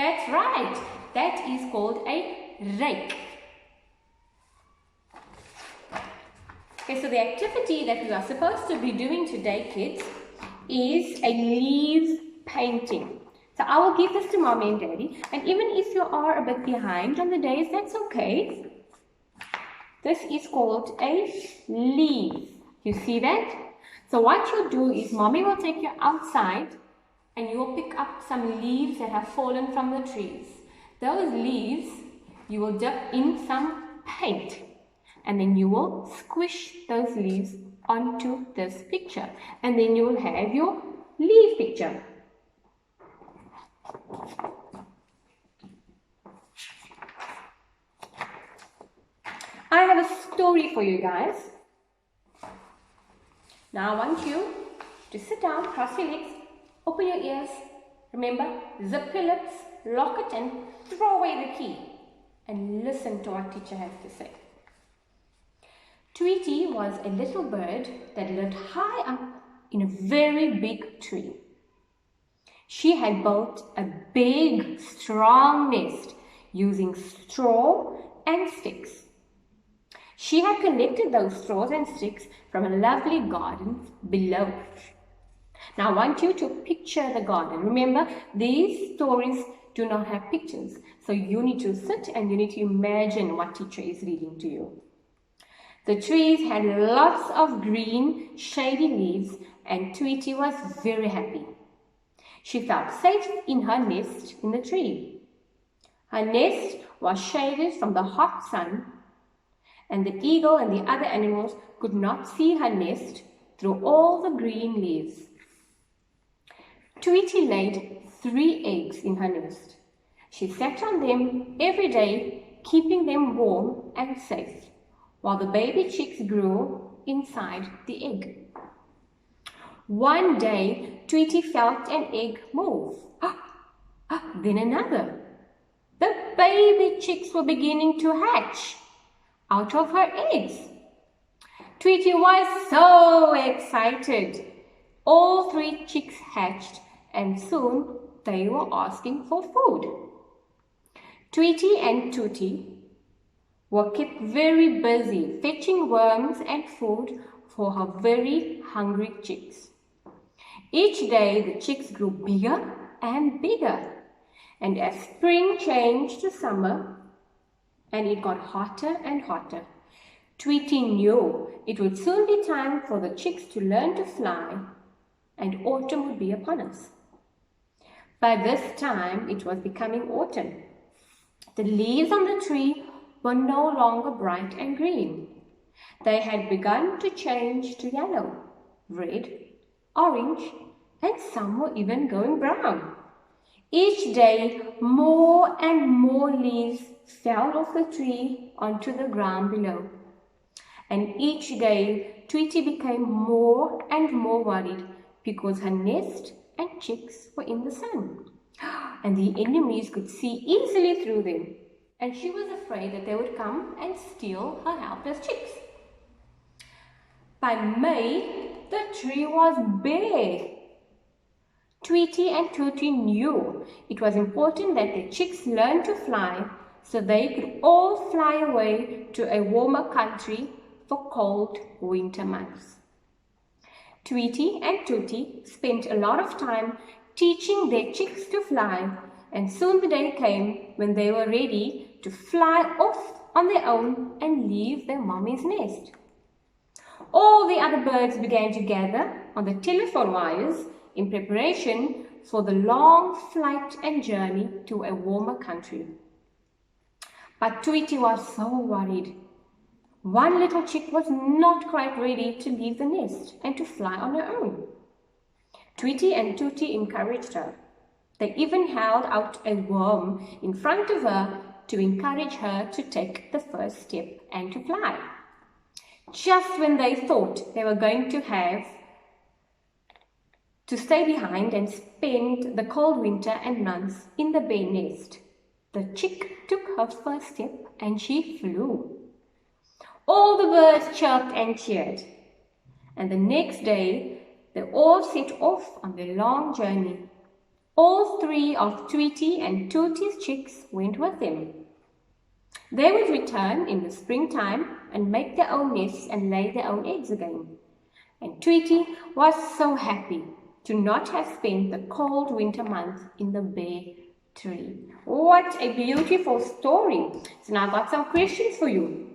That's right. That is called a rake. Okay, so the activity that we are supposed to be doing today, kids, is a leaves painting. So I will give this to Mommy and Daddy, and even if you are a bit behind on the days, that's okay. This is called a leaf. You see that? So what you'll do is Mommy will take you outside and you will pick up some leaves that have fallen from the trees. Those leaves you will dip in some paint and then you will squish those leaves onto this picture and then you will have your leaf picture. I have a story for you guys. Now I want you to sit down, cross your legs, open your ears. Remember, zip your lips, lock it in, throw away the key, and listen to what teacher has to say. Tweety was a little bird that lived high up in a very big tree. She had built a big, strong nest using straw and sticks. She had collected those straws and sticks from a lovely garden below. Now I want you to picture the garden. Remember, these stories do not have pictures. So you need to sit and you need to imagine what teacher is reading to you. The trees had lots of green, shady leaves and Tweety was very happy. She felt safe in her nest in the tree. Her nest was shaded from the hot sun and the eagle and the other animals could not see her nest through all the green leaves. Tweety laid 3 eggs in her nest. She sat on them every day, keeping them warm and safe, while the baby chicks grew inside the egg. One day, Tweety felt an egg move. Then another. The baby chicks were beginning to hatch out of her eggs. Tweety was so excited. All 3 chicks hatched and soon they were asking for food. Tweety and Tooty were kept very busy fetching worms and food for her very hungry chicks. Each day the chicks grew bigger and bigger, and as spring changed to summer and it got hotter and hotter, Tweety knew it would soon be time for the chicks to learn to fly and autumn would be upon us. By this time it was becoming autumn. The leaves on the tree were no longer bright and green. They had begun to change to yellow, red, orange, and some were even going brown. Each day more and more leaves fell off the tree onto the ground below. And each day Tweety became more and more worried because her nest and chicks were in the sun. And the enemies could see easily through them. And she was afraid that they would come and steal her helpless chicks. By May, the tree was bare. Tweety and Tooty knew it was important that the chicks learn to fly so they could all fly away to a warmer country for cold winter months. Tweety and Tooty spent a lot of time teaching their chicks to fly, and soon the day came when they were ready to fly off on their own and leave their mommy's nest. All the other birds began to gather on the telephone wires in preparation for the long flight and journey to a warmer country. But Tweety was so worried. One little chick was not quite ready to leave the nest and to fly on her own. Tweety and Tooty encouraged her. They even held out a worm in front of her to encourage her to take the first step and to fly. Just when they thought they were going to have to stay behind and spend the cold winter and months in the bare nest, the chick took her first step and she flew. All the birds chirped and cheered, and the next day they all set off on their long journey. All three of Tweety and Tootie's chicks went with them. They would return in the springtime and make their own nests and lay their own eggs again. And Tweety was so happy to not have spent the cold winter months in the bare tree. What a beautiful story. So now I've got some questions for you.